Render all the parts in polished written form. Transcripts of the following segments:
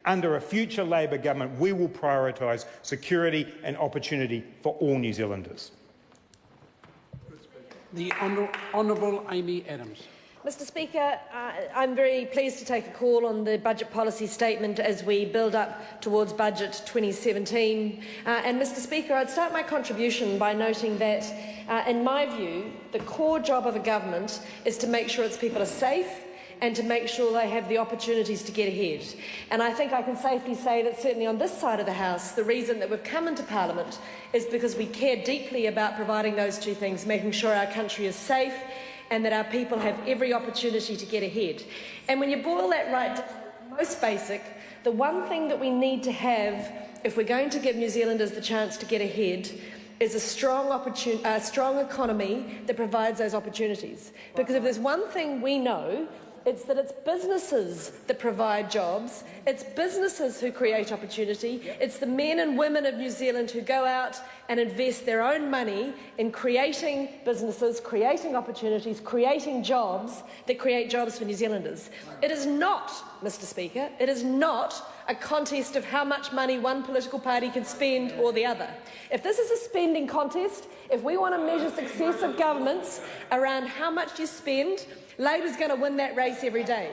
Under a future Labor government, we will prioritise security and opportunity for all New Zealanders. The Honourable Amy Adams. Mr Speaker, I'm very pleased to take a call on the budget policy statement as we build up towards Budget 2017. And Mr Speaker, I'd start my contribution by noting that, in my view, the core job of a government is to make sure its people are safe and to make sure they have the opportunities to get ahead. And I think I can safely say that certainly on this side of the House, the reason that we've come into Parliament is because we care deeply about providing those two things, making sure our country is safe and that our people have every opportunity to get ahead. And when you boil that right down to the most basic, the one thing that we need to have if we're going to give New Zealanders the chance to get ahead is a strong economy that provides those opportunities. Because if there's one thing we know, it's that it's businesses that provide jobs, it's businesses who create opportunity, it's the men and women of New Zealand who go out and invest their own money in creating businesses, creating opportunities, creating jobs that create jobs for New Zealanders. It is not, Mr Speaker, it is not a contest of how much money one political party can spend or the other. If this is a spending contest, if we want to measure success of governments around how much you spend, Labor's going to win that race every day.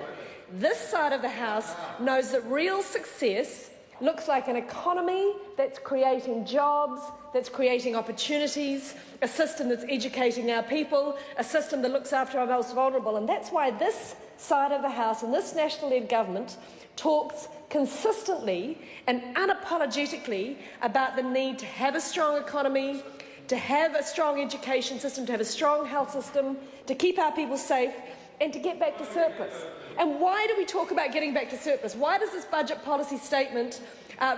This side of the House knows that real success looks like an economy that's creating jobs, that's creating opportunities, a system that's educating our people, a system that looks after our most vulnerable. And that's why this side of the House and this national-led government talks consistently and unapologetically about the need to have a strong economy, to have a strong education system, to have a strong health system, to keep our people safe, and to get back to surplus. And why do we talk about getting back to surplus? Why does this budget policy statement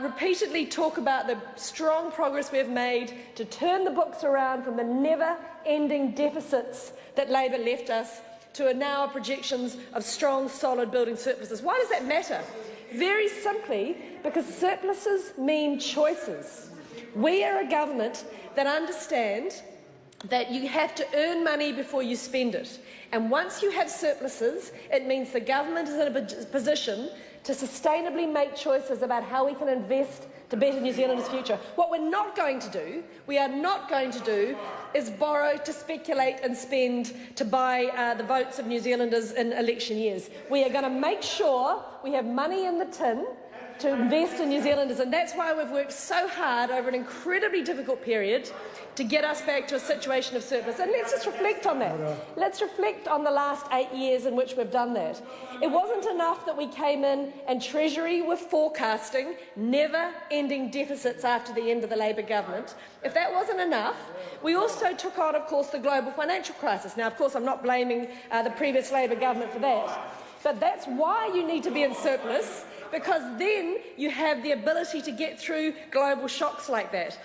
repeatedly talk about the strong progress we have made to turn the books around from the never-ending deficits that Labor left us to now projections of strong, solid building surpluses? Why does that matter? Very simply because surpluses mean choices. We are a government that understand that you have to earn money before you spend it. And once you have surpluses, it means the government is in a position to sustainably make choices about how we can invest to better New Zealand's future. What we are not going to do is borrow to speculate and spend to buy the votes of New Zealanders in election years. We are going to make sure we have money in the tin to invest in New Zealanders, and that's why we've worked so hard over an incredibly difficult period to get us back to a situation of surplus. And let's just reflect on that. Let's reflect on the last 8 years in which we've done that. It wasn't enough that we came in and Treasury were forecasting never-ending deficits after the end of the Labor government. If that wasn't enough, we also took on, of course, the global financial crisis. Now, of course, I'm not blaming the previous Labor government for that, but that's why you need to be in surplus, because then you have the ability to get through global shocks like that.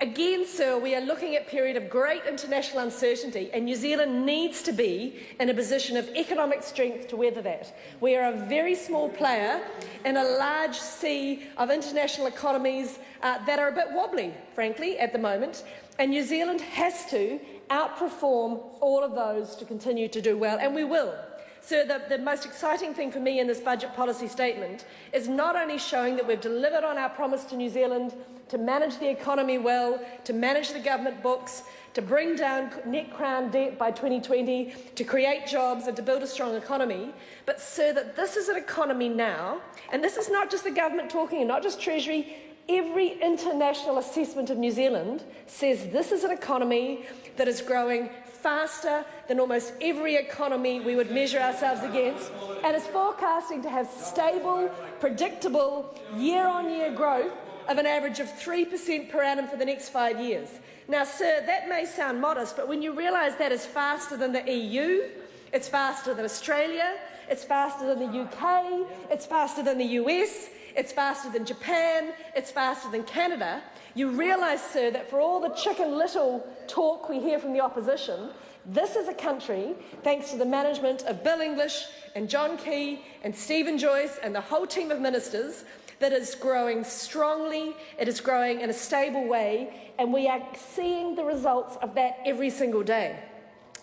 Again, sir, we are looking at a period of great international uncertainty, and New Zealand needs to be in a position of economic strength to weather that. We are a very small player in a large sea of international economies that are a bit wobbly, frankly, at the moment, and New Zealand has to outperform all of those to continue to do well, and we will. So the most exciting thing for me in this budget policy statement is not only showing that we've delivered on our promise to New Zealand to manage the economy well, to manage the government books, to bring down net crown debt by 2020, to create jobs and to build a strong economy, but so that this is an economy now, and this is not just the government talking and not just Treasury. Every international assessment of New Zealand says this is an economy that is growing faster than almost every economy we would measure ourselves against, and is forecasting to have stable, predictable, year-on-year growth of an average of 3% per annum for the next 5 years. Now, sir, that may sound modest, but when you realise that is faster than the EU, it's faster than Australia, it's faster than the UK, it's faster than the US, it's faster than Japan, it's faster than Canada, you realise, sir, that for all the Chicken Little talk we hear from the opposition, this is a country, thanks to the management of Bill English and John Key and Stephen Joyce and the whole team of ministers, that is growing strongly, it is growing in a stable way, and we are seeing the results of that every single day.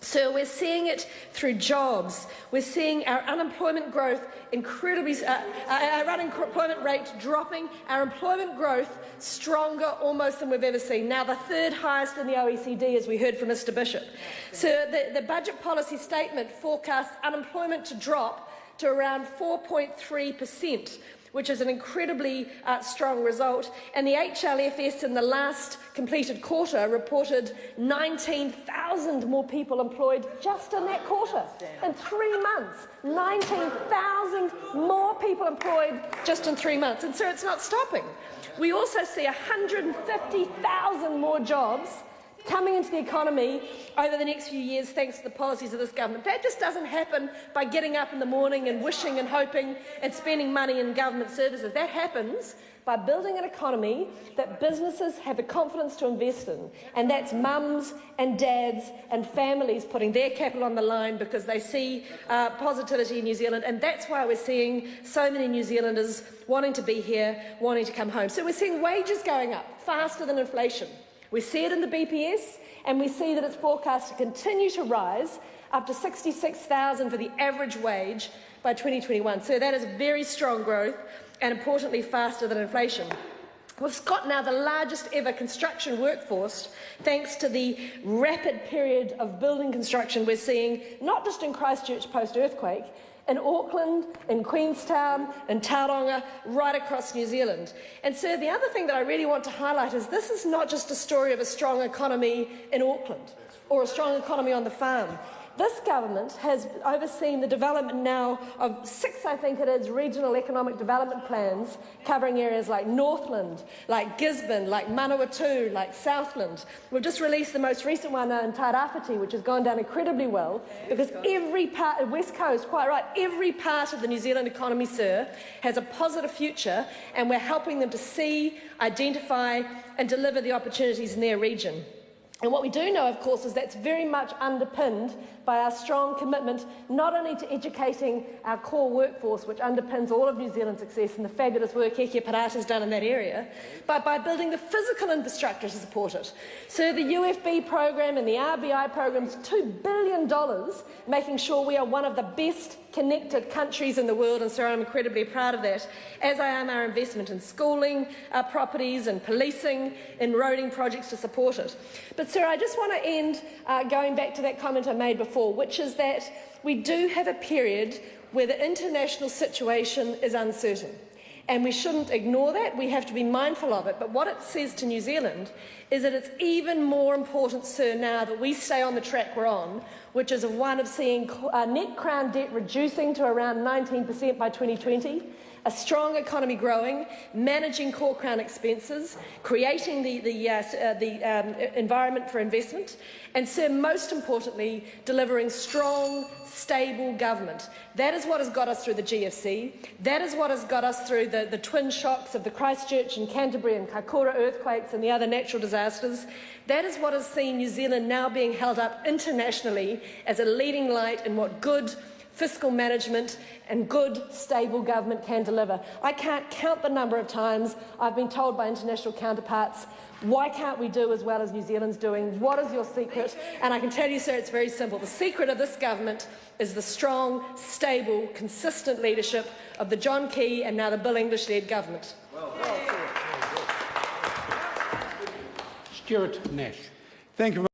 So we're seeing it through jobs. We're seeing our unemployment growth our unemployment rate dropping, our employment growth stronger almost than we've ever seen. Now the third highest in the OECD, as we heard from Mr Bishop. So the budget policy statement forecasts unemployment to drop to around 4.3%. Which is an incredibly strong result. And the HLFS in the last completed quarter reported 19,000 more people employed just in that quarter. In 3 months, 19,000 more people employed just in 3 months. And so it's not stopping. We also see 150,000 more jobs coming into the economy over the next few years thanks to the policies of this government. That just doesn't happen by getting up in the morning and wishing and hoping and spending money in government services. That happens by building an economy that businesses have the confidence to invest in. And that's mums and dads and families putting their capital on the line because they see positivity in New Zealand. And that's why we're seeing so many New Zealanders wanting to be here, wanting to come home. So we're seeing wages going up faster than inflation. We see it in the BPS, and we see that it's forecast to continue to rise up to $66,000 for the average wage by 2021. So that is very strong growth, and importantly, faster than inflation. We've got now the largest ever construction workforce, thanks to the rapid period of building construction we're seeing, not just in Christchurch post-earthquake, in Auckland, in Queenstown, in Tauranga, right across New Zealand. And so the other thing that I really want to highlight is this is not just a story of a strong economy in Auckland or a strong economy on the farm. This government has overseen the development now of 6, I think it is, regional economic development plans covering areas like Northland, like Gisborne, like Manawatu, like Southland. We've just released the most recent one in Tairāwhiti, which has gone down incredibly well because every part, West Coast, quite right, every part of the New Zealand economy, sir, has a positive future, and we're helping them to see, identify and deliver the opportunities in their region. And what we do know, of course, is that's very much underpinned by our strong commitment not only to educating our core workforce, which underpins all of New Zealand's success and the fabulous work Heke Parata has done in that area, but by building the physical infrastructure to support it. So the UFB program and the RBI program is $2 billion, making sure we are one of the best connected countries in the world, and so I'm incredibly proud of that, as I am our investment in schooling, properties and policing, in roading projects to support it. But, sir, I just want to end going back to that comment I made before, which is that we do have a period where the international situation is uncertain. And we shouldn't ignore that. We have to be mindful of it. But what it says to New Zealand is that it's even more important, sir, now that we stay on the track we're on, which is one of seeing net crown debt reducing to around 19% by 2020, a strong economy growing, managing core crown expenses, creating the environment for investment, and, sir, most importantly, delivering strong, stable government. That is what has got us through the GFC. That is what has got us through the twin shocks of the Christchurch and Canterbury and Kaikoura earthquakes and the other natural disasters. That is what has seen New Zealand now being held up internationally as a leading light in what good fiscal management and good, stable government can deliver. I can't count the number of times I've been told by international counterparts, why can't we do as well as New Zealand's doing? What is your secret? And I can tell you, sir, it's very simple. The secret of this government is the strong, stable, consistent leadership of the John Key and now the Bill English-led government. Stuart Nash. Thank you.